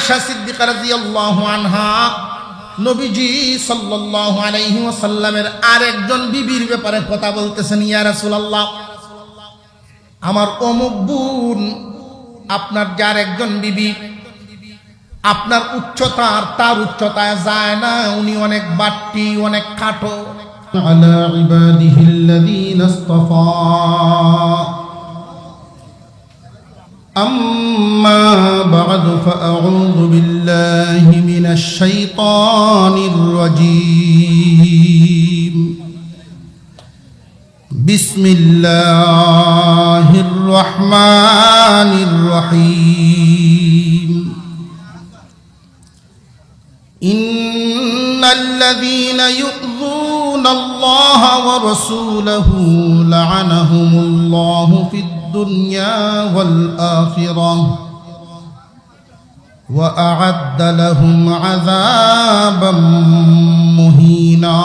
আয়েশা সিদ্দিকা রাদিয়াল্লাহু আনহা নবীজি সাল্লাল্লাহু আলাইহি ওয়াসাল্লামের আরেকজন বিবির ব্যাপারে কথা বলতেছেন, ইয়া রাসূলুল্লাহ, আমার অমুক বোন, আপনার যার একজন বিবি, আপনার উচ্চতা আর তার উচ্চতায় যায় না, উনি অনেক বাট্টি, অনেক খাটো। আলা ইবাদিহিল্লাযীনা ইসতাফা আম্মা বা'দু ফাআউযু বিল্লাহি মিনাশ শাইতানির রাজীম। বিসমিল্লাহির রহমানির রহিম। ইন্নাল্লাযীনা ইউযুনাল্লাহা ওয়া রাসূলাহু লা'আনাহুমুল্লাহু ফিদ দুনিয়া ওয়াল আখিরাহ ওয়া আ'আদ্দা লাহুম আযাবাম মুহিনা।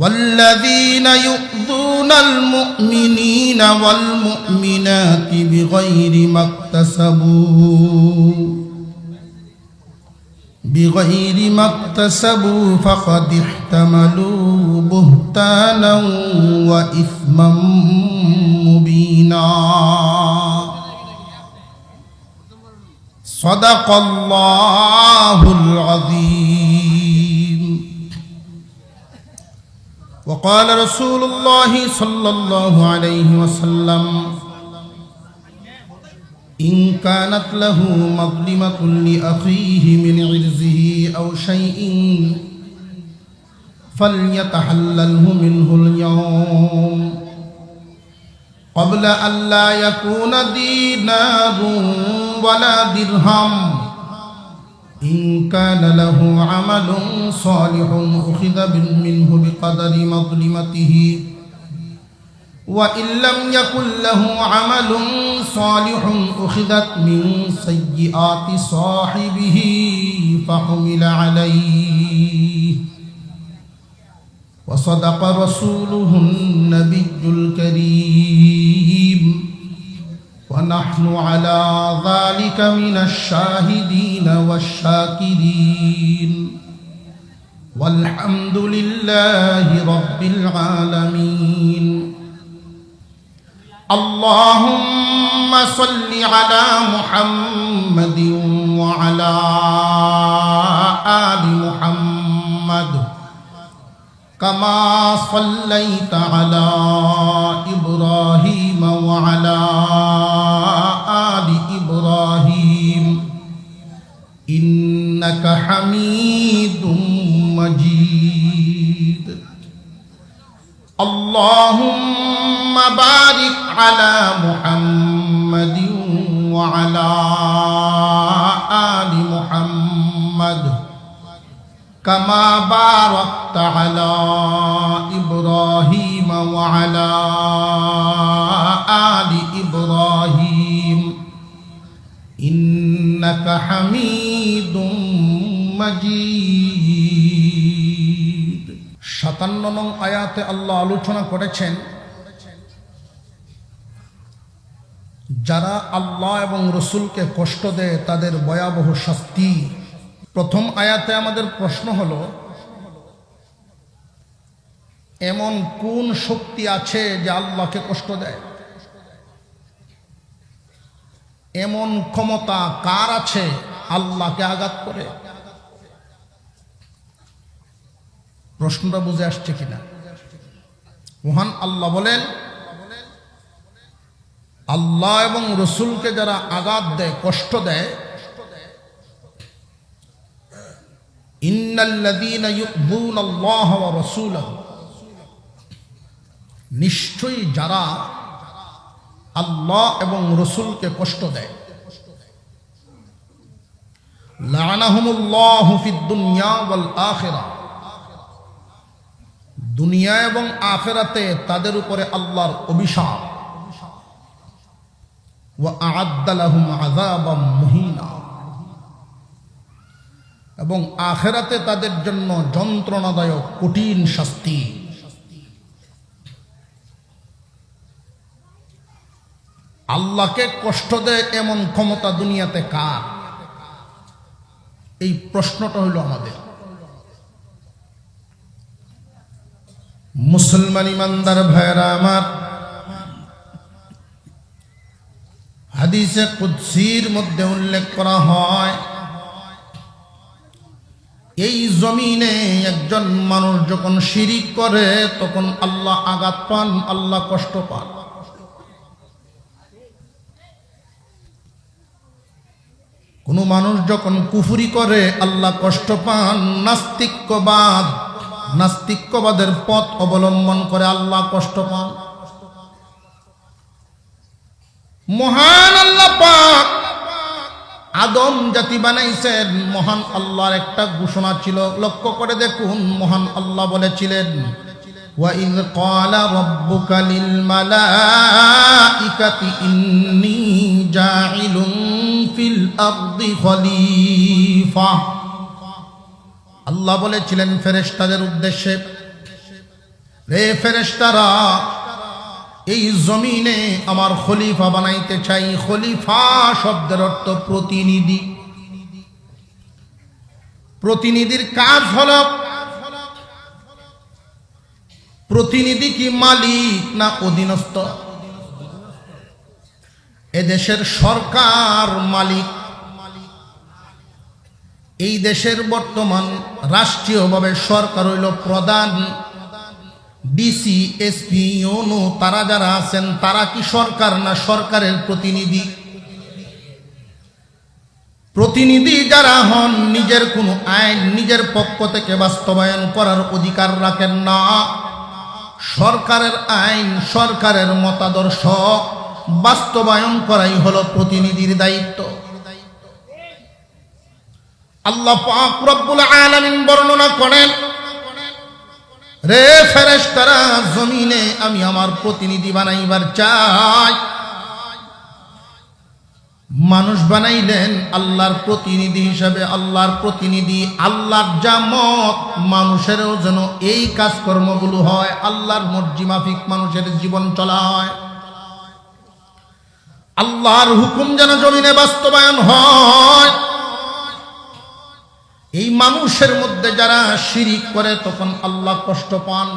والذين يؤذون المؤمنين والمؤمنات بغير ما اكتسبوا فقد احتملوا بهتانا وإثما مبينا. صدق الله العظيم. وقال رسول الله صلى الله عليه وسلم: إن كانت له مظلمة لأخيه من عرضه أو شيء فليتحلله منه اليوم قبل أن لا يكون دينار ولا درهم. إن كان له عمل صالح أخذ منه بقدر مظلمته وإن لم يكن له عمل صالح أخذت من سيئات صاحبه فحمل عليه. وصدق رسوله النبي الكريم ونحن على ذلك من الشاهدين والشاكرين والحمد لله رب العالمين. اللهم صل على محمد وعلى آل محمد كما صليت على إبراهيم وعلى آل إبراهيم إنك حميد مجيد. اللهم بارك على محمد وعلى آل محمد كما باركت على إبراهيم وعلى آل إبراهيم إنك حميد مجيد. 57 নং আয়াতে আল্লাহ আলোচনা করেছেন যারা আল্লাহ এবং রসুলকে কষ্ট দেয় তাদের ভয়াবহ শাস্তি। প্রথম আয়াতে আমাদের প্রশ্ন হলো, এমন কোন শক্তি আছে যে আল্লাহকে কষ্ট দেয়? এমন ক্ষমতা কার আছে আল্লাহকে আঘাত করে? প্রশ্নটা বুঝে আসছে কিনা? মহান আল্লাহ বলেন, আল্লাহ এবং রসুলকে যারা আঘাত দেয়, কষ্ট দেয়, ইন্নাল্লাযীনা ইউযুনাল্লাহা ওয়া রাসূলাহু, নিশ্চয়ই যারা আল্লাহ এবং রসুলকে কষ্ট দেয়, লা'আনাহুমুল্লাহু ফিদ দুনিয়া ওয়াল আখিরাহ, দুনিয়া এবং আখিরাতে তাদের উপরে আল্লাহর অভিশাপ, ওয়া আ'আদ্দা লাহুম আযাবাম মুহিনা, এবং আখিরাতে তাদের জন্য যন্ত্রণাদায়ক কঠিন শাস্তি। আল্লাহকে কষ্ট দেয় এমন ক্ষমতা দুনিয়াতে কার? এই প্রশ্নটা হইল আমাদের। মুসলমান ইমানদার ভাইরা আমার, হাদিসে কুদসির মধ্যে উল্লেখ করা হয়, এই জমিনে একজন মানুষ যখন শিরিক করে তখন আল্লাহ আঘাত পান, আল্লাহ কষ্ট পান। কোন মানুষ যখন কুফরি করে আল্লাহ কষ্ট পান। নাস্তিক্যবাদের পথ অবলম্বন করে আল্লাহ কষ্ট পান। মহান আল্লাহ পাক আদম জাতি বানাইছেন, মহান আল্লাহর একটা ঘোষণা ছিল। লক্ষ্য করে দেখুন, মহান আল্লাহ বলেছিলেন, وَإِذْ قَالَ رَبُّكَ لِلْمَلَائِكَةِ إِنِّي جَاعِلٌ فِي الْأَرْضِ خَلِيفَةً। আল্লাহ বলেছিলেন ফেরেশতাদের উদ্দেশ্যে, রে ফেরেশতারা, এই জমিনে আমার খলিফা বানাইতে চাই। খলিফা শব্দের অর্থ প্রতিনিধি। প্রতিনিধির কাজ হল, প্রতিনিধি কি মালিক না অধীনস্থ? এদেশের সরকার মালিক। এই দেশের বর্তমান রাষ্ট্রীয়ভাবে সরকার হইল প্রধান। ডিসি, এসপি, ইউনো, তারা যারা আছেন তারা কি সরকার না সরকারের প্রতিনিধি? প্রতিনিধি যারা হন নিজের কোনো আইন নিজের পক্ষ থেকে বাস্তবায়ন করার অধিকার রাখেন না। সরকারের আইন, সরকারের মতাদর্শ বাস্তবায়ন করাই হলো প্রতিনিধির দায়িত্ব। আল্লাহ পাক রব্বুল আলামিন বর্ণনা করেন, রে ফেরেশতারা, জমিনে আমি আমার প্রতিনিধি বানাইবার চাই। মানুষ বানাইলেন আল্লাহর প্রতিনিধি হিসাবে। আল্লাহর প্রতিনিধি, আল্লাহর যা মত, মানুষেরও যেন এই কাজকর্মগুলো হয়, আল্লাহর মর্জি মাফিক মানুষের জীবন চলা হয়। আল্লাহর হুকুম যেন জমিনে বাস্তবায়ন হয়। এই মানুষের মধ্যে যারা শিরিক করে তখন আল্লাহ কষ্ট পান।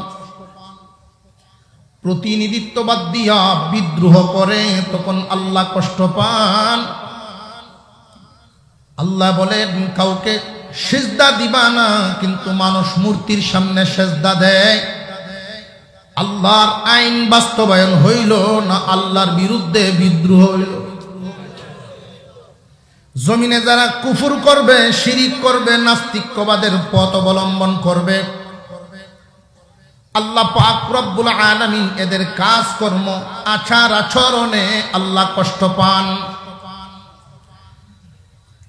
প্রতিনিধিত্ববাদ দিয়া বিদ্রোহ করে তখন আল্লাহ কষ্ট পান। আল্লাহ বলেন, কাউকে সিজদা দিবা না, কিন্তু মানুষ মূর্তির সামনে সিজদা দেয়। আল্লাহর আইন বাস্তবায়ন হইল না আল্লাহর বিরুদ্ধে বিদ্রোহ হইল? জমিনে যারা কুফর করবে, শিরিক করবে, নাস্তিক্যবাদের পথ অবলম্বন করবে, আল্লাহ পাক রব্বুল আলামিন এদের কাজকর্ম, আচার আচরণে আল্লাহ কষ্ট পান।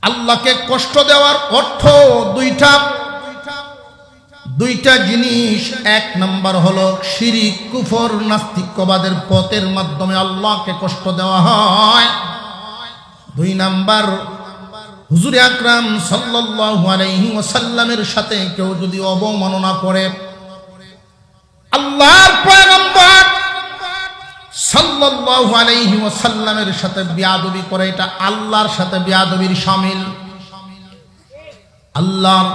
আল্লাহকে কষ্ট দেওয়ার অর্থ দুইটা জিনিস। এক নাম্বার হলো শিরিক, কুফর, নাস্তিক্যবাদের পথের মাধ্যমে আল্লাহকে কষ্ট দেওয়া হয়। দুই নাম্বার, হুজুর আকরাম সাল্লাল্লাহু আলাইহি ওয়াসাল্লামের সাথে কেউ যদি অবমাননা করে, আল্লাহর পয়গম্বর সাল্লাল্লাহু আলাইহি ওয়াসাল্লামের সাথে বেয়াদবি করে, এটা আল্লাহর সাথে বেয়াদবির শামিল। আল্লাহর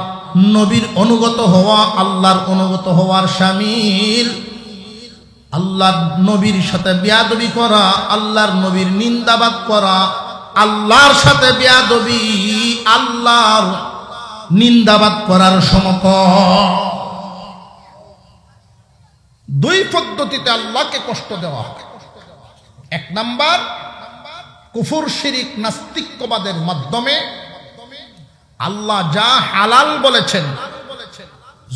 নবীর অনুগত হওয়া আল্লাহর অনুগত হওয়ার শামিল। আল্লাহর নবীর সাথে বেয়াদবি করা, আল্লাহর নবীর নিন্দাবাদ করা, আল্লাহর সাথে বেয়াদবি আল্লাহর নিন্দাবাদ করার সমকক্ষ। দুই পদ্ধতিতে আল্লাহকে কষ্ট দেওয়া হয়। এক নাম্বার, কুফর, শিরিক, নাস্তিক্যবাদের মাধ্যমে আল্লাহ যা হালাল বলেছেন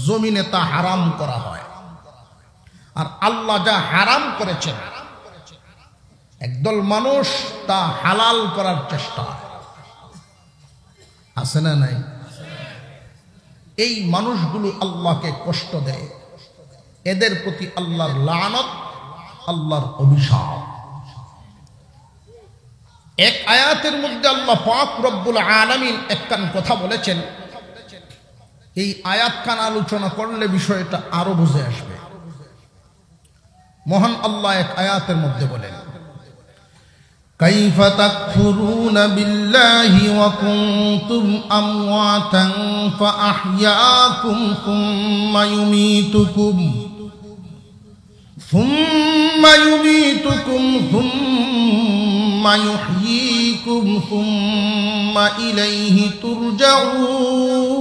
জমিনে তা হারাম করা হয়। আর আল্লাহ যা হারাম করেছেন একদল মানুষ তা হালাল করার চেষ্টা আছে না নাই? এই মানুষগুলো আল্লাহকে কষ্ট দেয়। এদের প্রতি আল্লাহর লানত, আল্লাহর অভিশাপ। এক আয়াতের মধ্যে আল্লাহ পাক রব্বুল আলামিন একখান কথা বলেছেন। এই আয়াত খান আলোচনা করলে বিষয়টা আরো বুঝে আসবে। মহান আল্লাহ এক আয়াতের মধ্যে বলেন, كيف تكفرون بالله وكنتم أمواتا فأحياكم ثم يميتكم ثم يحييكم ثم إليه ترجعون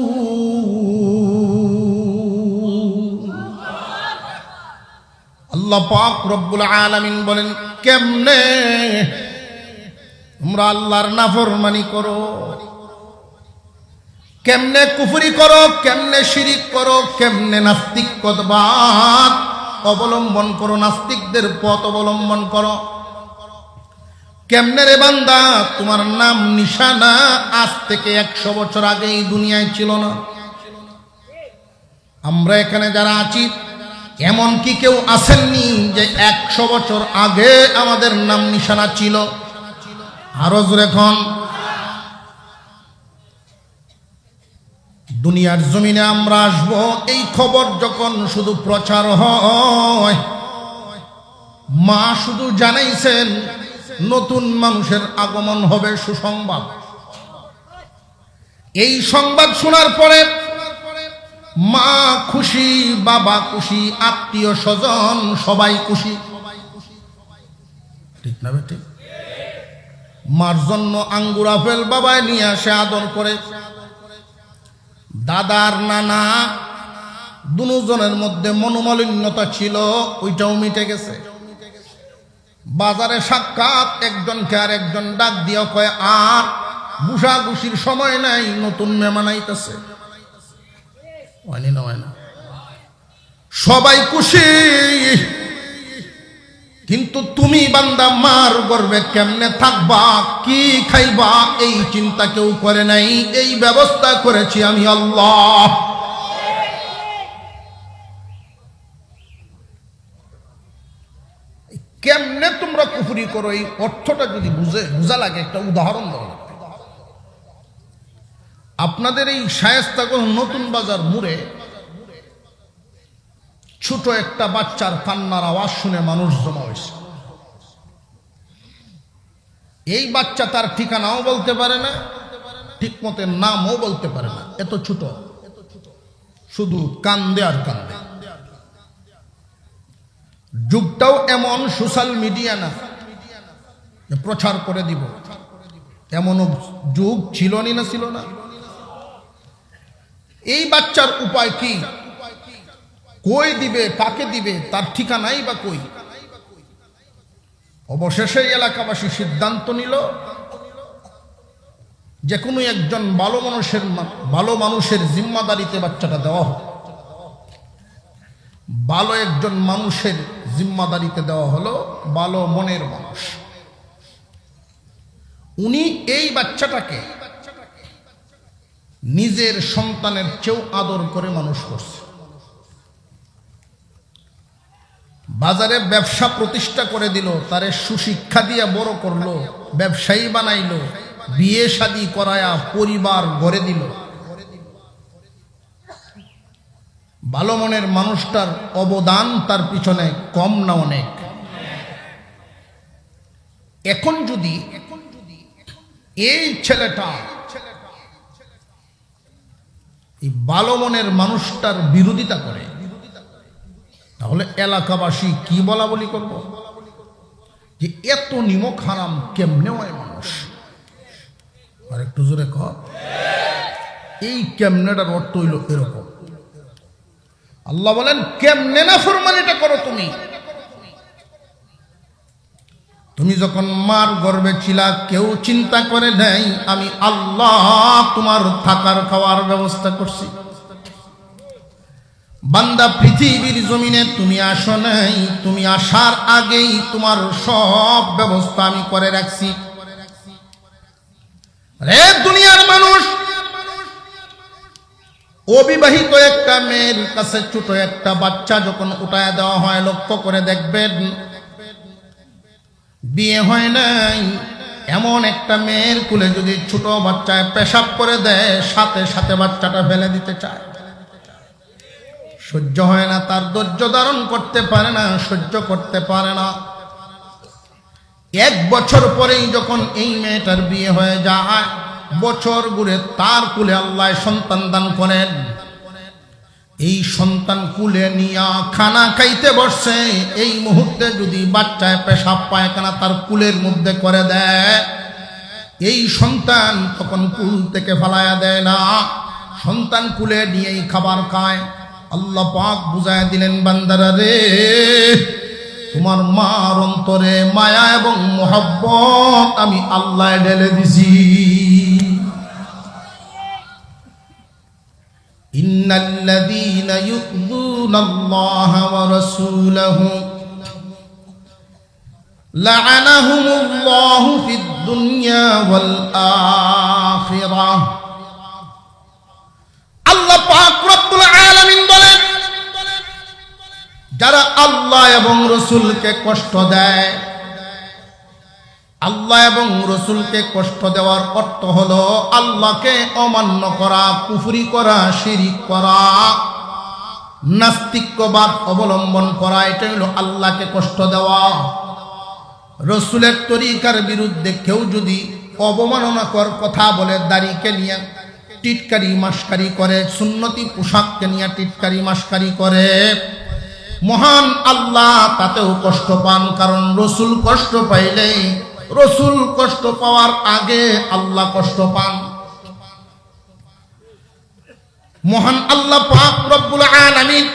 আল্লাহ পাক রব্বুল আলামিন বলেন, কেমনে তোমরা আল্লাহর নাফরমানি করো, কেমনে কুফরি করো, কেমনে শিরিক করো, কেমনে নাস্তিকবাদ অবলম্বন করো, নাস্তিকদের পথ অবলম্বন করো। কেমনে রে বান্দা, তোমার নাম নিশানা আজ থেকে 100 বছর আগে এই দুনিয়ায় ছিল না। আমরা এখানে যারা আছি এমন কি কেউ আসেননি যে 100 বছর আগে আমাদের নাম নিশানা ছিল? আরো জোরে এখন দুনিয়ার জমিনে আমরা আসবো, এই খবর যখন শুধু প্রচার হয়, মা শুধু জানাইছেন নতুন মানুষের আগমন হবে, সুসংবাদ। এই সংবাদ শোনার পরে মা খুশি, বাবা খুশি, আত্মীয় স্বজন সবাই খুশি, ঠিক না বেটি? মার জন্য আঙ্গুর আপেল বাবায় নিয়ে আসে, আদর করে। দাদার নানা দুজনের মধ্যে মনোমালিন্যতা ছিল, ওইটাও মিটে গেছে। বাজারে সাক্ষাৎ, একজনকে আর একজন ডাক দিয়া কয়, আর ঘুষাঘুষির সময় নাই, নতুন মেহমান আইতেছে। হয় না, সবাই খুশি, কিন্তু তুমি বান্দা মার গর্বে কেমনে থাকবা, কি খাইবা, এই চিন্তা কেউ করে নাই। এই ব্যবস্থা করেছি আমি আল্লাহ। কেমনে তোমরা কুফরি করো, এই অর্থটা যদি বুঝা লাগে, একটা উদাহরণ দাও। আপনাদের এই শায়েস্তাগঞ্জ নতুন বাজার মোড়ে ছোট একটা বাচ্চার কান্নার আওয়াজ শুনে মানুষ জমা হয়েছে। এই বাচ্চা তার ঠিকানাও বলতে পারে না, ঠিক মতো নামও বলতে পারে না, এত ছোট, শুধু কান্দে আর কান্দে। যুগটাও এমন সোশ্যাল মিডিয়া না প্রচার করে দিব, এমনও যুগ ছিল না, ছিল না। এই বাচ্চার উপায় কি, কই দিবে, কাকে দিবে, তার ঠিকানাই বা কই? অবশেষে এলাকাবাসী সিদ্ধান্ত নিল যে কোনো একজন ভালো মানুষের জিম্মাদারিতে বাচ্চাটা দেওয়া হোক। ভালো একজন মানুষের জিম্মাদারিতে দেওয়া হলো, ভালো মনের মানুষ। উনি এই বাচ্চাটাকে নিজের সন্তানের চেয়েও আদর করে মানুষ করছে। বাজারে ব্যবসা প্রতিষ্ঠা করে দিল, তারে সুশিক্ষা দিয়ে বড় করলো, ব্যবসায়ী বানাইলো, বিয়ে শাদী করায়া পরিবার গড়ে দিল। ভালো মনের মানুষটার অবদান তার পিছনে কম না অনেক। এখন যদি এই ছেলেটা এই ভালো মনের মানুষটার বিরোধিতা করে, তাহলে এলাকাবাসী কি বলা বলি করবো যে এত নিমক হারাম কেমনে হয় মানুষ? আর একটু জোরে কর। এই কেমনেটার অর্থ হইল এরকম। আল্লাহ বলেন, কেমনে নাফরমানিটা করো তুমি? তুমি যখন মার গর্ভে ছিলা, কেউ চিন্তা করে নাই আমি আল্লাহ তোমার থাকার খাওয়ার ব্যবস্থা করছি। বান্দা, পৃথিবীর জমিনে তুমি আসো নাই, তুমি আসার আগেই তোমার সব ব্যবস্থা আমি করে রাখছি। রে দুনিয়ার মানুষ, অবিবাহিত একটা মেয়ের কাছে ছোট একটা বাচ্চা যখন উঠায় দেওয়া হয়, লক্ষ্য করে দেখবেন বিয়ে হয় নাই এমন একটা মেয়ের কুলে যদি ছোট বাচ্চায় পেশাব করে দেয়, সাথে সাথে বাচ্চাটা ফেলে দিতে চায়। সহ্য হয় না, তার ধৈর্য ধারণ করতে পারে না, সহ্য করতে পারে না। 1 বছর পরেই যখন এই মেয়েটার বিয়ে হয়ে যায়, বছর ঘুরে তার কুলে আল্লাহ সন্তান দান করেন। এই সন্তান কুলে নিয়া খানা খাইতে বসছে, এই মুহূর্তে যদি বাচ্চায় পেশাব পায়খানা তার কুলের মধ্যে করে দেয়, এই সন্তান তখন কুল থেকে ফালায়া দেয় না, সন্তান কুলে নিয়েই খাবার খায়। আল্লাহ পাক বুঝায় দিলেন, বান্দারা রে, তোমার মার অন্তরে মায়া এবং মোহাব্বত আমি আল্লাহ ঢেলে দিছি। ইন্নাল্লাযীনা ইউযুনাল্লাহা ওয়া রাসূলাহু লাআনাহুমুল্লাহু ফিদ দুনিয়া ওয়াল আখিরাহ। আল্লাহ পাক রব্বুল আলামিন বলেন, যারা আল্লাহ এবং রসুলকে কষ্ট দেয়, আল্লাহ এবং রসুলকে কষ্ট দেওয়ার অর্থ হলো আল্লাহকে অমান্য করা, কুফরি করা, শিরিক করা, নাস্তিক্যবাদ অবলম্বন করা, এটা হলো আল্লাহকে কষ্ট দেওয়া। রসুলের তরিকার বিরুদ্ধে কেউ যদি অবমাননাকর কথা বলে, দাড়িকে নিয়ে টিটকারি মাস্কারি করে, সুন্নতি পোশাককে নিয়ে টিটকারি মাস্কারি করে, মহান আল্লাহ তাতেও কষ্ট পান। কারণ রসুল কষ্ট পাইলেই, রসুল কষ্ট পাওয়ার আগে আল্লাহ কষ্ট পান। মহান আল্লাহ পাক রব্বুল আলামিন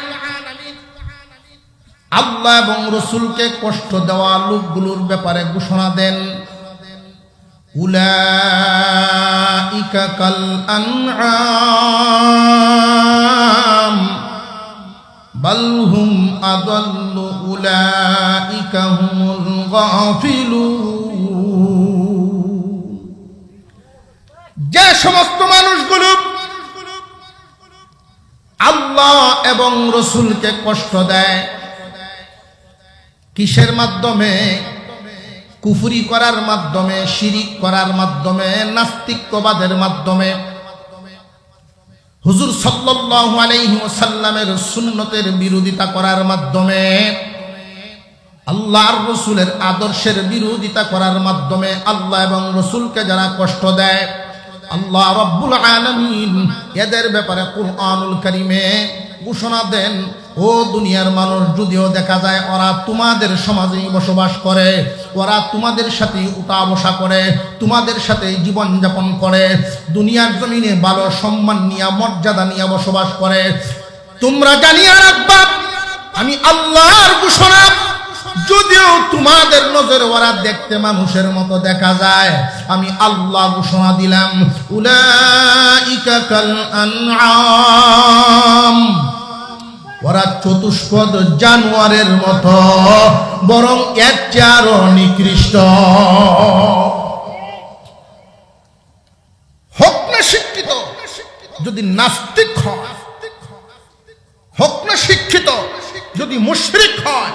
আল্লাহ এবং রসুলকে কষ্ট দেওয়া লোকগুলোর ব্যাপারে ঘোষণা দেন, উলাইকা কাল আনআম বাল হুম আদাল্লু উলাইকা হুমুল গাফিলুন। যে সমস্ত মানুষগুলো আল্লাহ এবং রসুলকে কষ্ট দেয়, কিসের মাধ্যমে? কুফরি করার মাধ্যমে, শিরিক করার মাধ্যমে, নাস্তিক্যবাদের মাধ্যমে, হুজুর সাল্লাল্লাহু আলাইহি ওয়াসাল্লামের সুন্নতের বিরোধিতা করার মাধ্যমে, আল্লাহর রসুলের আদর্শের বিরোধিতা করার মাধ্যমে আল্লাহ এবং রসুলকে যারা কষ্ট দেয়, আল্লাহ রাব্বুল আলামিন এদের ব্যাপারে কুরআনুল কারীমে ঘোষণা দেন, ও দুনিয়ার মানুষ, যদিও দেখা যায় ওরা তোমাদের সমাজেই বসবাস করে, ওরা তোমাদের সাথে উঠা বসা করে, তোমাদের সাথে জীবন যাপন করে, দুনিয়ার জমিনে ভালো সম্মান নিয়ে, মর্যাদা নিয়ে বসবাস করে, তোমরা জানিয়ে রাখবা, আমি আল্লাহর ঘোষণা, যদিও তোমাদের নজরে ওরা দেখতে মানুষের মতো দেখা যায়, আমি আল্লাহ ঘোষণা দিলাম, উলাইকা কাল আনআম, ওরা চতুষ্পদ জানোয়ারের মতো, বরং এর চেয়ে আরো নিকৃষ্ট। হোক না শিক্ষিত, যদি নাস্তিক হয়, হোক না শিক্ষিত যদি মুশরিক হয়,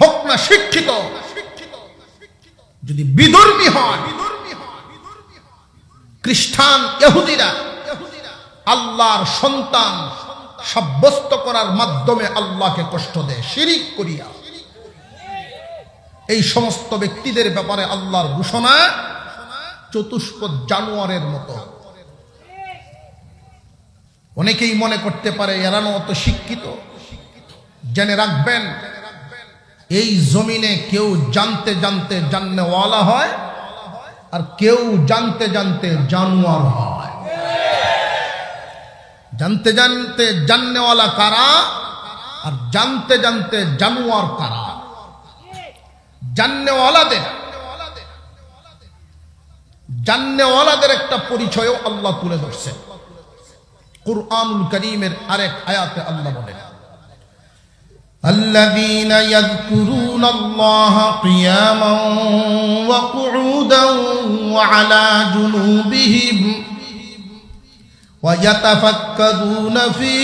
হোক না শিক্ষিত যদি বিধর্মী হয়, খ্রিস্টান ইহুদিরা আল্লাহর সন্তান সাব্যস্ত করার মাধ্যমে আল্লাহকে কষ্ট দেয় শিরিক করিয়া, এই সমস্ত ব্যক্তিদের ব্যাপারে আল্লাহর ঘোষণা চতুষ্পদ জানোয়ারের মতো। অনেকেই মনে করতে পারে এরা অত শিক্ষিত। জেনে রাখবেন, এই জমিনে কেউ জানতে জানতে জাননেওয়ালা হয়, আর কেউ জানতে জানতে জানোয়ার হয়। জানতে জানতে জাননেওয়ালা কারা, আর জানতে জানতে জানোয়ার কারা? জাননেওয়ালাদের একটা পরিচয়ও আল্লাহ তুলে ধরছে কুরআনুল কারীমের আরেক আয়াতে। আল্লাহ বলেন, الذين يذكرون الله قياما وقعودا وعلى جنوبهم ويتفكرون في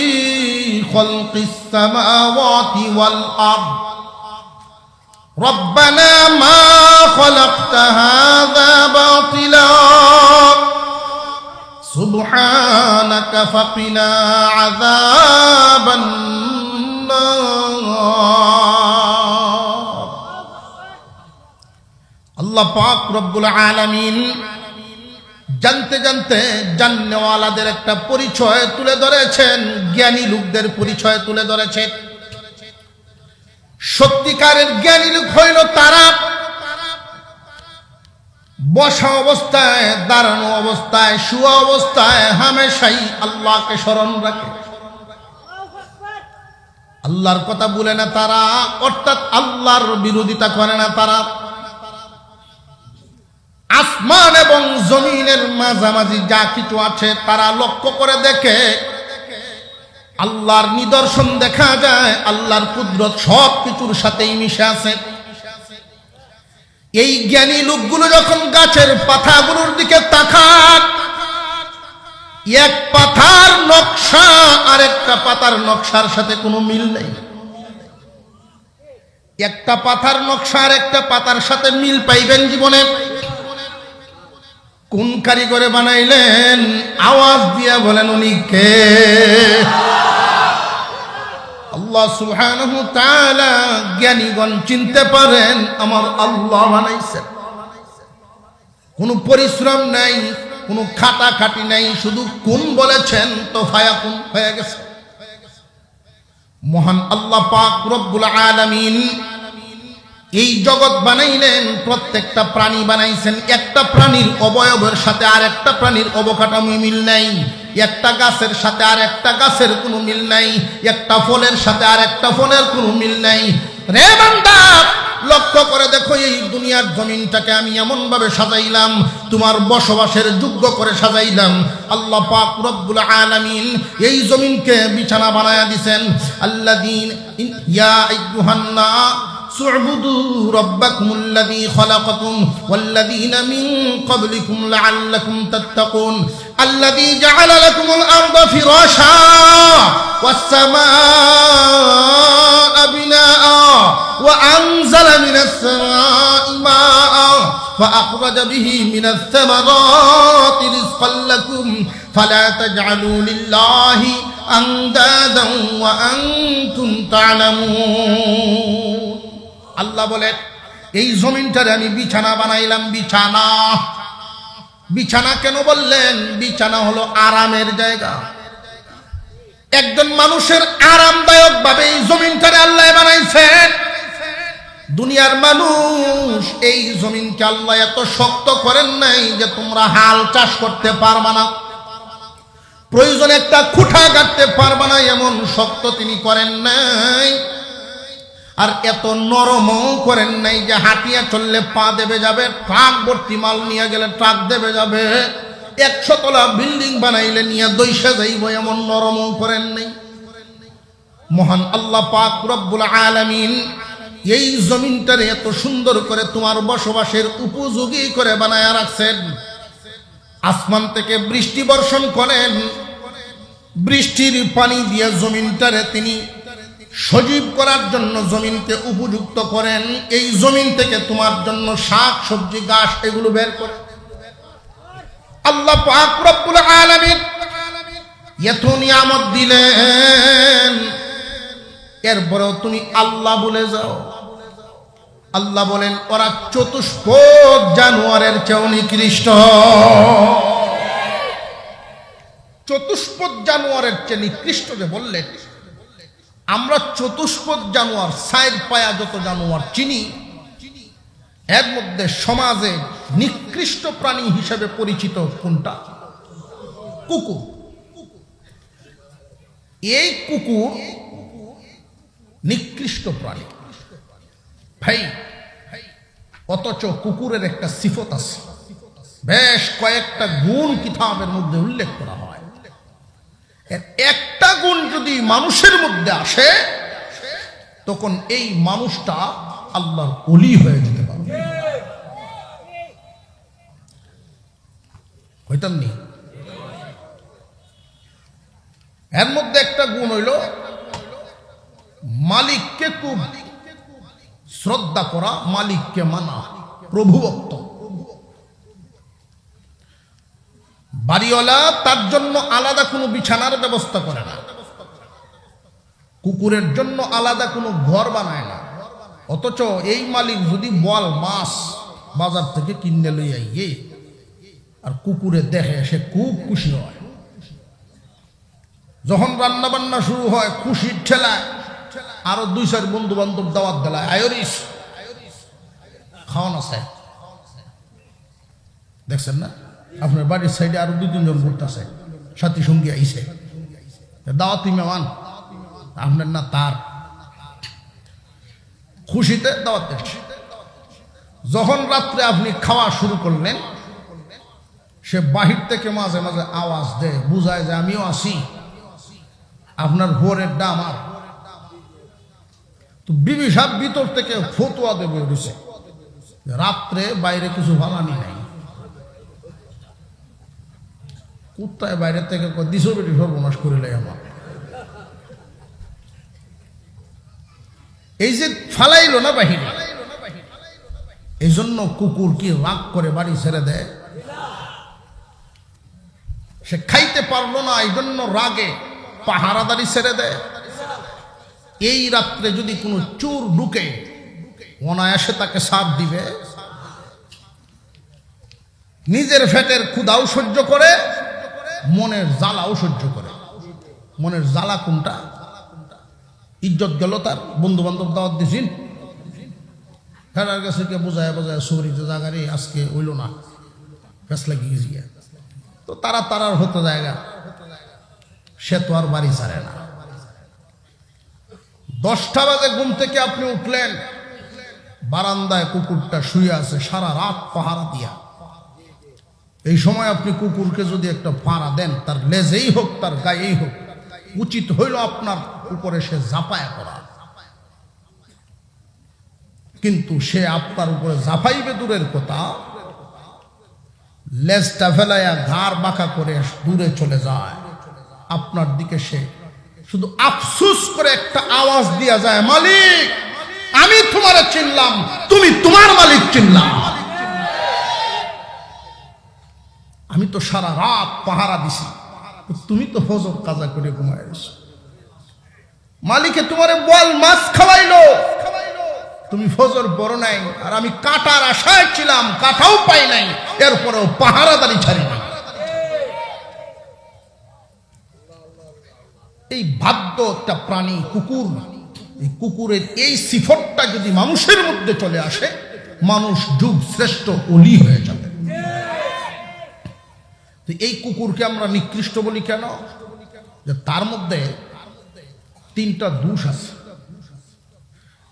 خلق السماوات والأرض ربنا ما خلقت هذا باطلا سبحانك فقنا عذاب النار। আল্লাহ পাক রব্বুল আলামিন জানতে জানতে জান্নেওয়ালাদের একটা পরিচয় তুলে ধরেছেন, জ্ঞানী লোকদের পরিচয় তুলে ধরেছেন। সত্যিকারের জ্ঞানী লোক হইল তারা বসা অবস্থায়, দাঁড়ানো অবস্থায়, শুয়া অবস্থায় হামেশাই আল্লাহকে স্মরণ রাখে, আল্লাহর কথা বলে না তারা, অর্থাৎ আল্লাহর বিরোধিতা করে না তারা। আসমান এবং জমিনের মাঝামাঝি যা কিছু আছে তারা লক্ষ্য করে দেখে, আল্লাহর নিদর্শন দেখা যায়, আল্লাহর কুদরত সব কিছুর সাথেই মিশে আছে। এই জ্ঞানী লোকগুলো যখন গাছের পাতাগুলোর দিকে তাকায়, এক পাতার নকশা আর একটা পাতার নকশার সাথে কোনো মিল নেই। একটা পাতার নকশা আর একটা পাতার সাথে মিল পাইবেন জীবনে কোন কারিগরে বানাইলেন? আওয়াজ দিয়া বলেন উনি কে? আল্লাহ সুবহানাহু ওয়া তাআলা। জ্ঞানীগণ চিনতে পারেন আমার আল্লাহ বানাইছেন। কোনো পরিশ্রম নাই, কোনো খাটাখাটি নাই, শুধু কোন বলেছেন তো ফায়াকুন হয়ে গেছে। মহান আল্লাহ পাক রব্বুল আলামিন এই জগৎ বানাইলেন, প্রত্যেকটা প্রাণী বানাইছেন। একটা প্রাণীর অবয়বের সাথে আর একটা প্রাণীর অবকাঠামো মিল নাই, একটা গাছের সাথে আর একটা গাছের কোনো মিল নাই, একটা ফলের সাথে আর একটা ফলের কোনো মিল নাই। রে বান্দা, লক্ষ্য করে দেখো, এই দুনিয়ার জমিনটাকে আমি এমন ভাবে সাজাইলাম, তোমার বসবাসের যোগ্য করে সাজাইলাম। আল্লাহ পাক রব্বুল আলামিন এই জমিনকে বিছানা বানায়া দিবেন। আল্লাযীন ইয়া আইয়ুহান্নাস اعبدوا ربكم الذي خلقكم والذين من قبلكم لعلكم تتقون الذي جعل لكم الأرض فراشا والسماء بناء وأنزل من السماء ماء فأخرج به من الثمرات رزقا لكم فلا تجعلوا لله أندادا وأنتم تعلمون। আল্লাহ বলেন এই জমিনটারে আমি বিছানা বানাইলাম। বিছানা, বিছানা কেন বললেন? বিছানা হলো আরামের জায়গা। একজন মানুষের আরামদায়ক ভাবে এই জমিনটারে আল্লাহ বানাইছেন। দুনিয়ার মানুষ এই জমিনকে আল্লাহ এত শক্ত করেন নাই যে তোমরা হাল চাষ করতে পারবা না, প্রয়োজন একটা খুঁটা গাড়তে পারবা না, এমন শক্ত তিনি করেন নাই। আর এত নরমও করেন নাই যে হাঁটিয়া চললে পা দেবে যাবে, ট্রাক ভর্তি মাল নিয়ে গেলে ট্রাক দেবে যাবে, 100 তলা বিল্ডিং বানাইলে নিয়ে দইসা যাইব, এমন নরমও করেন নাই। মহান আল্লাহ পাক রব্বুল আলামিন এই জমিনটারে এত সুন্দর করে তোমার বসবাসের উপযোগী করে বানায়া রাখছেন। আসমান থেকে বৃষ্টি বর্ষণ করেন, বৃষ্টির পানি দিয়ে জমিনটারে তিনি সজীব করার জন্য জমিনকে উপযুক্ত করেন। এই জমিন থেকে তোমার জন্য শাক সবজি গাছ এগুলো বের করে আল্লাহ পাক রব্বুল আলামিন এত নিয়ামত দিলেন, এরপরেও তুমি আল্লাহ বলে যাও। আল্লাহ বলেন ওরা চতুষ্পদ জানোয়ারের চেয়েও নিকৃষ্ট। চতুষ্পদ জানোয়ারের চেয়ে নিকৃষ্ট যে বললেন, আমরা চতুষ্পদ জানোয়ার, 4 পায়া যত জানোয়ার চিনি, এর মধ্যে সমাজে নিকৃষ্ট প্রাণী হিসেবে পরিচিত কোনটা? কুকুর। এই কুকুর নিকৃষ্ট প্রাণী ভাই, অথচ কুকুরের একটা সিফত আছে, বেশ কয়েকটা গুণ কিতাবের মধ্যে উল্লেখ করা হয়। একটা গুণ যদি মানুষের মধ্যে আসে তখন এই মানুষটা আল্লাহর ওলি হয়ে যেতে পারবে। হইতাম নি? এর মধ্যে একটা গুণ হইল মালিককে খুব শ্রদ্ধা করা, মালিককে মানা, প্রভুভক্ত। বাড়িওয়ালা তার জন্য আলাদা কোনো বিছানার ব্যবস্থা করে না, কুকুরের জন্য আলাদা কোনো ঘর বানায় না। অথচ এই মালিক যদি বল মাছ বাজার থেকে কিনে লই আইয়ে আর কুকুরে দেখে সে খুব খুশি হয়। যখন রান্না বান্না শুরু হয় খুশির ঠেলায় আরো 2-4 বন্ধু বান্ধব দাওয়াত দেলায়, আয়োরিস খাওয়ান আছে। দেখছেন না আপনার বাড়ির সাইডে আরো 2-3 জন ঘুরতেছে, সাথী সঙ্গী আইছে, দাওয়াতি মেহমান আপনার না তার, খুশিতে দাওয়াত দিচ্ছে। যখন রাত্রে আপনি খাওয়া শুরু করলেন, সে বাহির থেকে মাঝে মাঝে আওয়াজ দেয়, বুঝায় যে আমিও আসি, আপনার ভোরের ডা আমার। তো বিবি সাহেব ভিতর থেকে ফতুয়া দেবে উঠেছে, রাত্রে বাইরে কিছু ভালানি নাই। কুত্তায় বাইরে থেকে দিশো বেটি সর্বনাশ করিলে আমার, এই যে ফালাইলো না বাহিরে, এই জন্য কুকুর কি রাগ করে বাড়ি ছেড়ে দেয়? সে খাইতে পারলো না, এই জন্য রাগে পাহারাদারি ছেড়ে দেয়। এই রাত্রে যদি কোনো চোর ঢুকে অনায়াসে তাকে সাপ দিবে। নিজের ফেটের ক্ষুধাও সহ্য করে, মনের জ্বালাও সহ্য করে। মনের জ্বালা কোনটা? ইজ্জত গেল তার, বন্ধু বান্ধব দাওয়াত দিছিন, ফেরার কাছে কে বোঝায় বোঝায় সরিতে জাগারে আজকে হইল না, ফেস লাগিয়ে গেছি। তো তারার হতো জায়গা, সে তো আর বাড়ি ছাড়ে না। 10টা বাজে ঘুম থেকে আপনি উঠলেন, বারান্দায় কুকুরটা শুয়ে আছে সারা রাত পাহারা দিয়া। এই সময় আপনি কুকুরকে যদি একটা পাড়া দেন, তার লেজেই হোক তার গায়েই হোক, উচিত হইল আপনার উপরে সে ঝাঁপায়া করা। কিন্তু সে আপনার উপরে ঝাঁপাইবে দূরের কথা, লেজটা ফেলাইয়া ঘাড় বাঁকা করে দূরে চলে যায়। আপনার দিকে সে শুধু আফসুস করে একটা আওয়াজ দিয়া যায়, মালিক আমি তোমারে চিনলাম, তুমি তোমার মালিক চিনলাম। আমি তো সারা রাত পাহারা দিছি, তুমি তো ফজর কাজা করে ঘুমায় গেছো। মালিকে তোমারে বল মাছ খাওয়াইলো, তুমি ফজর বড় নাই, আর আমি কাটার আশায় ছিলাম, কাটাও পাই নাই, এরপরেও পাহারাদারি ছাড়ি নাই। এই বাধ্য একটা প্রাণী কুকুর। এই কুকুরের এই সিফতটা যদি মানুষের মধ্যে চলে আসে, মানুষ যুগ শ্রেষ্ঠ ওলি হয়ে যাবে। তো এই কুকুরকে আমরা নিকৃষ্ট বলি কেন? যে তার মধ্যে 3টা দোষ আছে।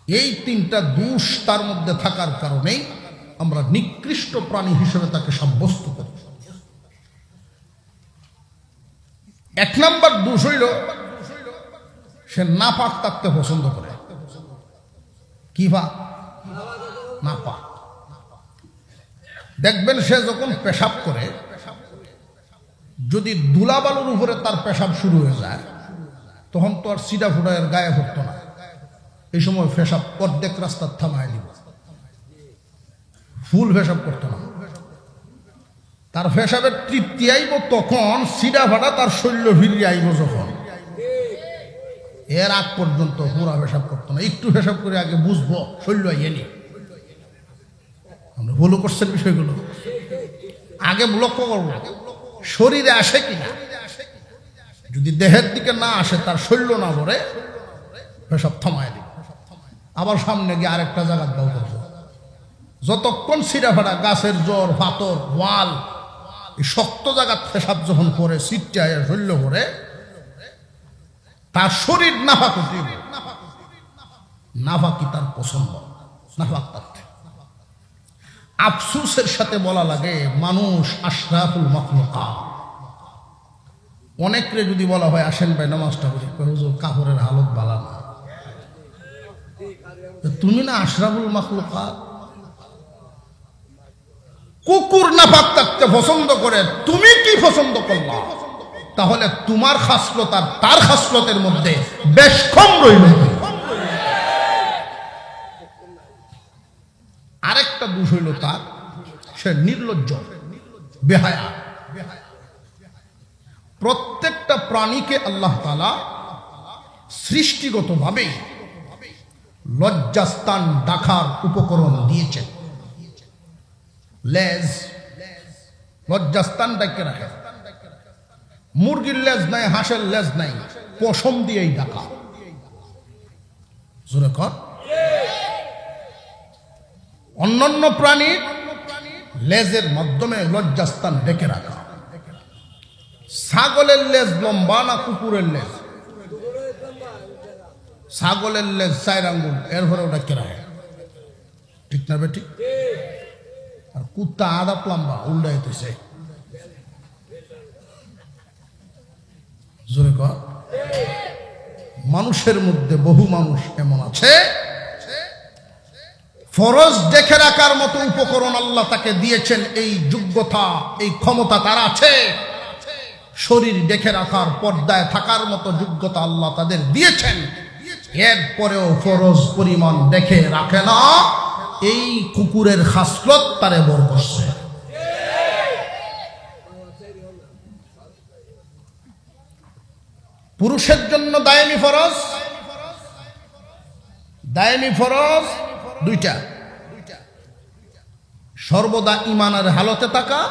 এই 3টা দোষ তার মধ্যে থাকার কারণেই আমরা নিকৃষ্ট প্রাণী হিসেবে তাকে সাব্যস্ত করি। 1 নাম্বার দোষ হইল সে নাপাক থাকতে পছন্দ করে। কি বা নাপাক? দেখবেন সে যখন পেশাব করে, যদি ধুলাবালুর উপরে তার পেশাব শুরু হয়ে যায়, তখন তো আর সিডা ফুটায়ের গায়ে পড়তো না। এই সময় পেশাব অর্ধেক রাস্তার থামায় দিব, ফুল পেশাব করতো না। তার পেশাবের তৃপ্তি আইব তখন, সিডা ফাটা তার শৈল্য ফিরিয়ে আইব যখন। এর আগ পর্যন্ত পুরা পেশাব করতো না। একটু পেশাব করে আগে বুঝবো শৈল্য আইনি। আমরা ভুল করছেন বিষয়গুলো, আগে লক্ষ্য করবো শরীরে আসে কিনা। যদি দেহের দিকে না আসে, তার শৈল্য না ভরে, পেশাব থামায় দিবে। আবার সামনে গিয়ে আরেকটা জায়গার দাও করবো। যতক্ষণ সিরা ফাটা গাছের জ্বর, পাথর, ওয়াল, এই শক্ত জায়গার পেশাব যখন করে সিটটা শৈল্য ভরে, তার শরীর নাফাক উঠিবে। নাফাকি তার পছন্দ, নাফাক তার। আফসুসের সাথে বলা লাগে মানুষ আশরাফুল মাখলুকাত। অনেকরে যদি বলা হয় আসেন ভাই নামাজটা করি, হুজুর কাপড়ের হালত ভালো না। তুমি না আশরাফুল মাখলুকাত? কুকুর নাপাক থাকতে পছন্দ করে, তুমি কি পছন্দ করলা? তাহলে তোমার খাসলত আর তার খাসলতের মধ্যে বেশ কম রইল। আরেকটা দোষ হইল তার, সে নির্লজ্জ, বেহায়া। প্রত্যেকটা প্রাণীকে আল্লাহ তাআলা সৃষ্টিগতভাবে লজ্জাস্থান রাখার উপকরণ দিয়েছেন। লেজ লজ্জাস্থান ডাকে রাখে। মুরগির লেজ নাই, হাঁসের লেজ নাই, পশম দিয়েই ঢাকা। জোরে কর। অন্যান্য প্রাণীর লেজের মাধ্যমে লজ্জাস্থান ডেকে রাখা। ছাগলের লেজ লম্বা না কুকুরের লেজ? ছাগলের লেজ 4 আঙ্গুল, এরপরে ওটা কে রাখে, ঠিক না বেটি? আর কুত্তা আধা লম্বা, উল্টাইতেছে। জোরে কর। মানুষের মধ্যে বহু মানুষ এমন আছে, ফরজ দেখে রাখার মতো উপকরণ আল্লাহ তাকে দিয়েছেন, এই যোগ্যতা এই ক্ষমতা তার আছে। শরীর দেখে রাখার, পর্দায় থাকার মতো যোগ্যতা আল্লাহ তাদের দিয়েছেন, এরপরেও ফরজ পরিমাণ দেখে রাখে না। এই কুকুরের খাসলত তারে বর করছে। পুরুষের জন্য দায়মি ফরজ, দায়মি ফরজ 2টা। সর্বদা ঈমানের হালতে থাকা,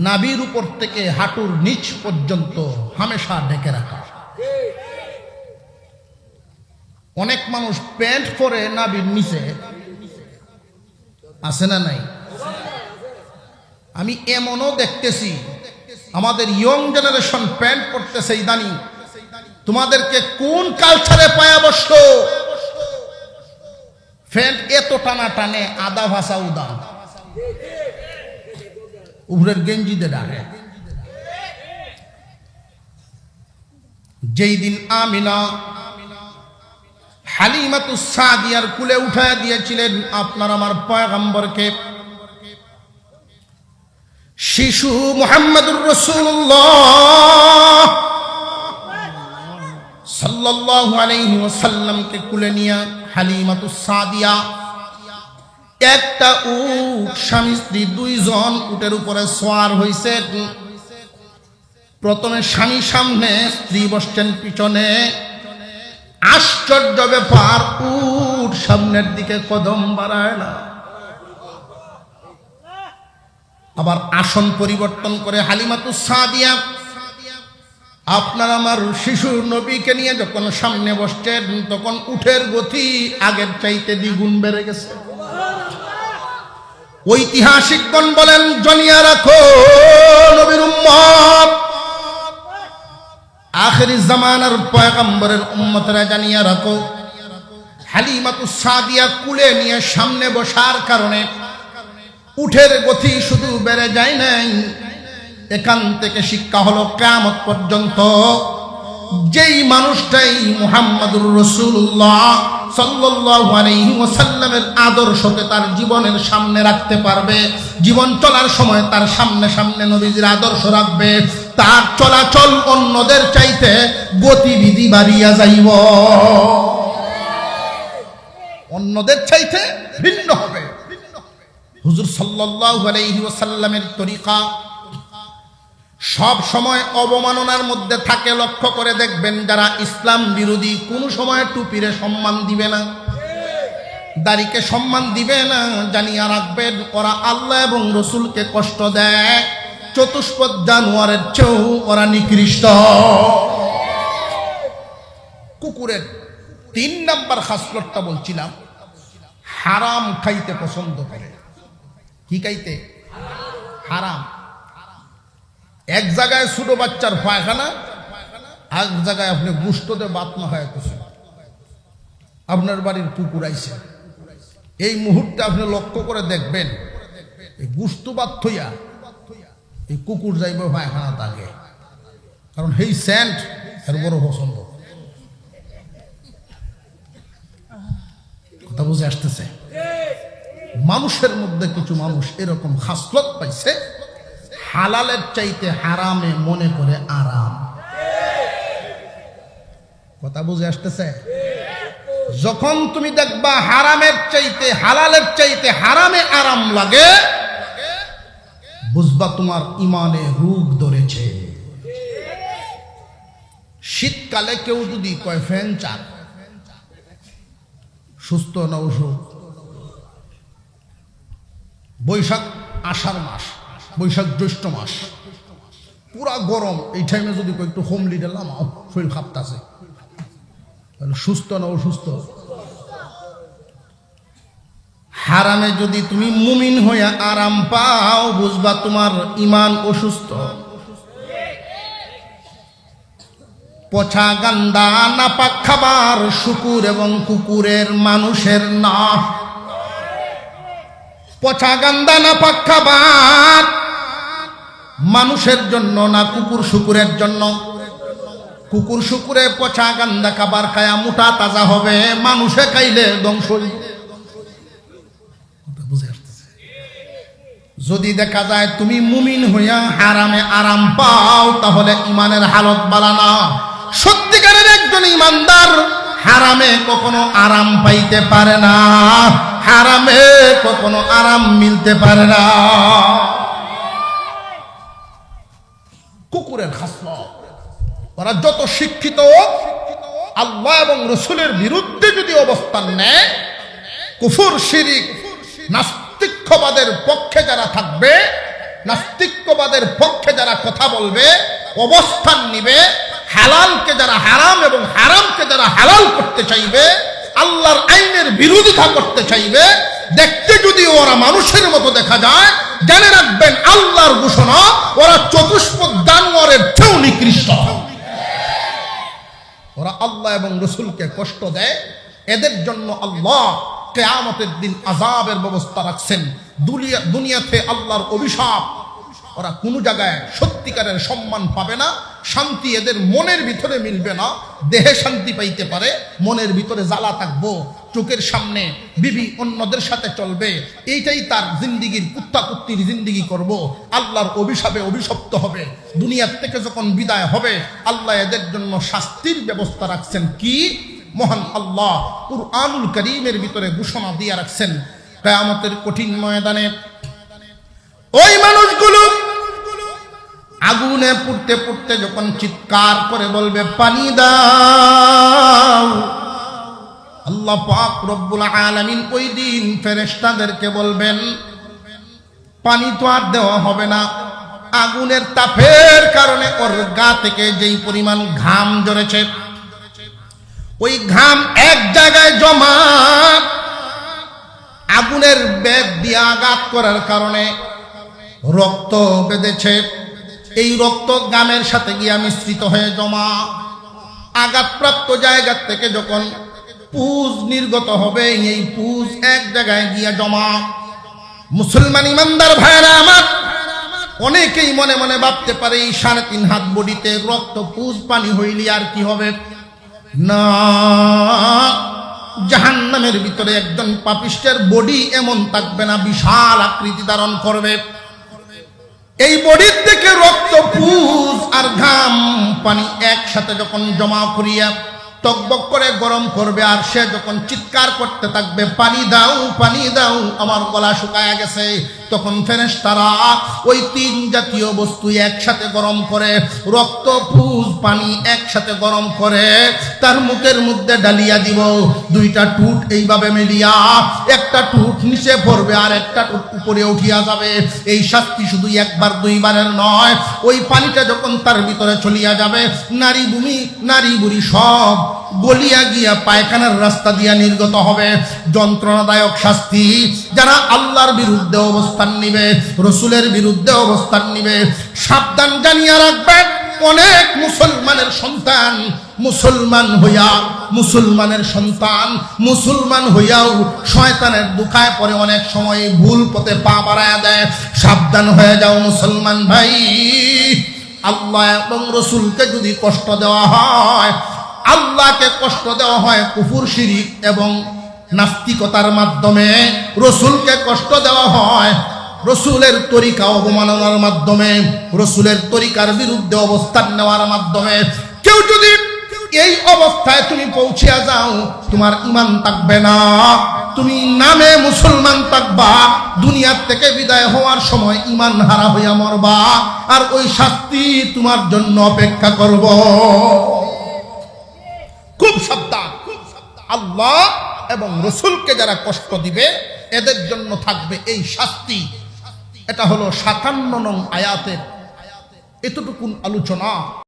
নাভির উপর থেকে হাঁটুর নিচ পর্যন্ত হামেশা ঢেকে রাখা। অনেক মানুষ প্যান্ট পরে নাভির নিচে, আছে না নাই? আমি এমনও দেখতেছি আমাদের ইয়ং জেনারেশন প্যান্ট পরতেছে ইদানিং। তোমাদেরকে কোন কালচারে পায়া বসলো? প্যান্ট এত টানা টানে, আদা ভাষা উদান, উপরের গেঞ্জিতে ডাকে। যেই দিন আমিনা হালিমাতুস সাদিয়ার কুলে উঠায় দিয়েছিলেন আপনার আমার পয়গম্বরকে, শিশু মুহাম্মদুর রাসূলুল্লাহ সাল্লাল্লাহু আলাইহি ওয়াসাল্লামকে কুলে নিয়ে হালিমাতুস সাদিয়া একটা উট, স্বামী স্ত্রী 2 জন উটের উপরে সওয়ার হইছে। প্রথমে স্বামী সামনে, স্ত্রী বসছেন পিছনে। আশ্চর্য ব্যাপার, উট সামনের দিকে কদম বাড়ায় না, আবার আসন পরিবর্তন করে হালিমাতুস সাদিয়া আপনার আমার শিশু নবীকে নিয়ে যখন সামনে বসছেন, তখন উটের গতি আগের চাইতে দ্বিগুণ বেড়ে গেছে। ঐতিহাসিকগণ বলেন, জানিয়া রাখো নবীর উম্মত, আখিরি জামানার পয়গম্বরের উম্মতরা জানিয়া রাখো, হালিমাতুস সাদিয়া কুলে নিয়ে সামনে বসার কারণে উটের গতি শুধু বেড়ে যায় নাই, এখান থেকে শিক্ষা হলো কিয়ামত পর্যন্ত যেই মানুষটাই মুহাম্মদুর রাসূলুল্লাহ সাল্লাল্লাহু আলাইহি ওয়াসাল্লামের আদর্শকে তার জীবনের সামনে রাখতে পারবে, জীবন চলার সময় তার সামনে সামনে নবীজির আদর্শ রাখবে, তার চলাচল অন্যদের চাইতে গতিবিধি বাড়িয়া যাইব, অন্যদের চাইতে ভিন্ন হবে। হুজুর সাল্লাল্লাহু আলাইহি ওয়াসাল্লামের তরিকা সব সময় অবমাননার মধ্যে থাকে। লক্ষ্য করে দেখবেন, যারা ইসলাম বিরোধী কোন সময় টুপিরে সম্মান দিবে না, দাড়িকে সম্মান দিবে না, জানিয়া রাখবেন ওরা আল্লাহ এবং রসুলকে কষ্ট দেয়, চতুষ্পদ জানোয়ারের চেয়েও ওরা নিকৃষ্ট। কুকুরের 3 নাম্বার খাসলতটা বলছিলাম, হারাম খাইতে পছন্দ করে। কি খাইতে? হারাম। এক জায়গায় ছোট বাচ্চার পায়খানা, এক জায়গায় আপনি গুস্ততে বাত না খাইতেছেন, আপনার বাড়ির কুকুর আইছে, এই মুহূর্তে আপনি লক্ষ্য করে দেখবেন, এই গুস্ত বাত থইয়া এই কুকুর যাইবে পায়খানা তাকে, কারণ এই সেন্ট এর বড় পছন্দ। কথা বুঝে আসতেছে? মানুষের মধ্যে কিছু মানুষ এরকম খাসলত পাইছে, হালালের চাইতে হারামে মনে করে আরাম। কথা বুঝে আসতেছে? যখন তুমি দেখবা হারামের চাইতে হালালের চাইতে হারামে আরাম লাগে, বুঝবা তোমার ইমানে রোগ ধরেছে। শীতকালে কেউ যদি কয় ফ্যান চান, সুস্থ না অসুখ? বৈশাখ আষাঢ় মাস, বৈশাখ জ্যৈষ্ঠ মাস, পুরা গরম। এই টাইমে যদি একটু হোমলি দিলাম, শরীর কাঁপতাছে, সুস্থ না অসুস্থ? হারামে যদি তুমি মুমিন হইয়া আরাম পাও, বুঝবা তোমার ঈমান অসুস্থ। পচা গান্দা নাপাক খাবার শুকুর এবং কুকুরের, মানুষের না। পচা গান্দা নাপাক খাবার মানুষের জন্য না, কুকুর শুকুরের জন্য। কুকুর শুকুরে পচা গান্দা খাবার খায়া মোটা তাজা হবে, মানুষে খাইলে ধ্বংস হইবে। যদি দেখা যায় তুমি মুমিন হইয়া হারামে আরাম পাও, তাহলে ইমানের হালত বালা না। সত্যিকারের একজন ইমানদার হারামে কখনো আরাম পাইতে পারে না, হারামে কখনো আরাম মিলতে পারে না। কুকুরের খাসলত, ওরা যত শিক্ষিত, আল্লাহ এবং রসুলের বিরুদ্ধে যদি অবস্থান নেয়, কুফর শিরিক নাস্তিক্যবাদের পক্ষে যারা থাকবে, নাস্তিক্যবাদের পক্ষে যারা কথা বলবে, অবস্থান নিবে, হালালকে যারা হারাম এবং হারামকে যারা হালাল করতে চাইবে, আল্লাহর আইনের বিরোধিতা করতে চাইবে, দেখতে যদি ওরা মানুষের মতো দেখা যায়, জেনে রাখবেন আল্লাহর ঘোষণা, ওরা চতুষ্পদ জানোয়ারের চেয়েও নিকৃষ্ট। ওরা আল্লাহ এবং রসুলকে কষ্ট দেয়, এদের জন্য আল্লাহ কিয়ামতের দিন আযাবের ব্যবস্থা রাখছেন। দুনিয়াতে আল্লাহর অভিশাপ, ওরা কোনো জায়গায় সত্যিকারের সম্মান পাবে না, শান্তি এদের মনের ভিতরে মিলবে না। দেহে শান্তি পাইতে পারে, মনের ভিতরে জ্বালা থাকবো, চোখের সামনে বিবি অন্যদের সাথে চলবে, এইটাই তার জিন্দিগির কুত্তা কুত্তির জিন্দিগি করব। আল্লাহর অভিশাপে অভিশপ্ত হবে। দুনিয়ার থেকে যখন বিদায় হবে, আল্লাহ এদের জন্য শাস্তির ব্যবস্থা রাখছেন। কি? মহান আল্লাহ কুরআনুল কারীমের ভিতরে ঘোষণা দিয়ে রাখছেন, কিয়ামতের কঠিন ময়দানে ওই মানুষগুলো আগুনে পুড়তে পুড়তে যখন চিৎকার করে বলবে, পানি দাও, আল্লাহ পাক রব্বুল আলামিন ওই দিন ফেরেশতাদেরকে বলবেন, পানি তো আর দেওয়া হবে না। আগুনের তাপের কারণে ওর গা থেকে যেই পরিমাণ ঘাম ঝরেছে, ওই ঘাম এক জায়গায় জমা, আগুনের বেদ দিয়ে আঘাত করার কারণে রক্ত বেঁধেছে। এই রক্ত ঘামের সাথে গিয়া মিশ্রিত হয়ে জমা, আঘাতপ্রাপ্ত জায়গা থেকে যখন পুজ নির্গত হবে, এই পুজ এক জায়গায় গিয়া জমা। মুসলমান ইমানদার ভাইরা আমার, অনেকেই মনে মনে ভাবতে পারে এই 3.5 হাত বডিতে রক্ত পুজ পানি হইলি আর কি হবে? না, জাহান্নামের ভিতরে একজন পাপিষ্টের বডি এমন থাকবে না, বিশাল আকৃতি ধারণ করবে। এই বডির থেকে রক্ত, পুজ আর ঘাম পানি একসাথে যখন জমা করিয়া টকবক করে গরম করবে, আর সে যখন চিৎকার করতে থাকবে, পানি দাও, পানি দাও, আমার গলা শুকায়া গেছে, তখন ফেরেশতারা ওই 3 জাতীয় বস্তু একসাথে গরম করে, রক্ত, পুজ, পানি একসাথে গরম করে তার মুখের মধ্যে ডালিয়া দিব। 2টা টুট এইভাবে মিলিয়া, একটা টুট নিচে পড়বে আর একটা টুট উপরে উঠিয়া যাবে। এই শাস্তি শুধু একবার 2বারের নয়। ওই পানিটা যখন তার ভিতরে চলিয়া যাবে, নারী ভূমি নারী বুড়ি সব গলিয়া গিয়া পায়খানার রাস্তা দিয়া নির্গত হবে। যন্ত্রণাদায়ক শাস্তি। যারা আল্লাহর বিরুদ্ধে অবস্থান নিবে, রসুলের বিরুদ্ধে অবস্থান নিবে, সাবধান জানিয়া রাখবেন, অনেক মুসলমানের সন্তান মুসলমান হইয়া, মুসলমানের সন্তান মুসলমান হইয়াও শয়তানের দুখায় পরে অনেক সময় ভুল পথে পা বাড়ায়া দেয়। সাবধান হয়ে যাও মুসলমান ভাই। আল্লাহ এবং রসুলকে যদি কষ্ট দেওয়া হয়, আল্লাহকে কষ্ট দেওয়া হয় কুফর শিরিক এবং নাস্তিকতার মাধ্যমে, রসুলকে কষ্ট দেওয়া হয় রসুলের তরিকা অবমাননার মাধ্যমে, রসুলের তরিকার বিরুদ্ধে অবস্থান নেওয়ার মাধ্যমে। কেউ যদি এই অবস্থায় তুমি পৌঁছিয়া যাও, তোমার ঈমান থাকবে না, তুমি নামে মুসলমান থাকবা, দুনিয়ার থেকে বিদায় হওয়ার সময় ঈমান হারা হইয়া মরবা, আর ওই শাস্তি তোমার জন্য অপেক্ষা করব। খুব সাবধান। আল্লাহ এবং রসুলকে যারা কষ্ট দিবে, এদের জন্য থাকবে এই শাস্তি। এটা হলো 57 নং আয়াতের এতটুকুন আলোচনা।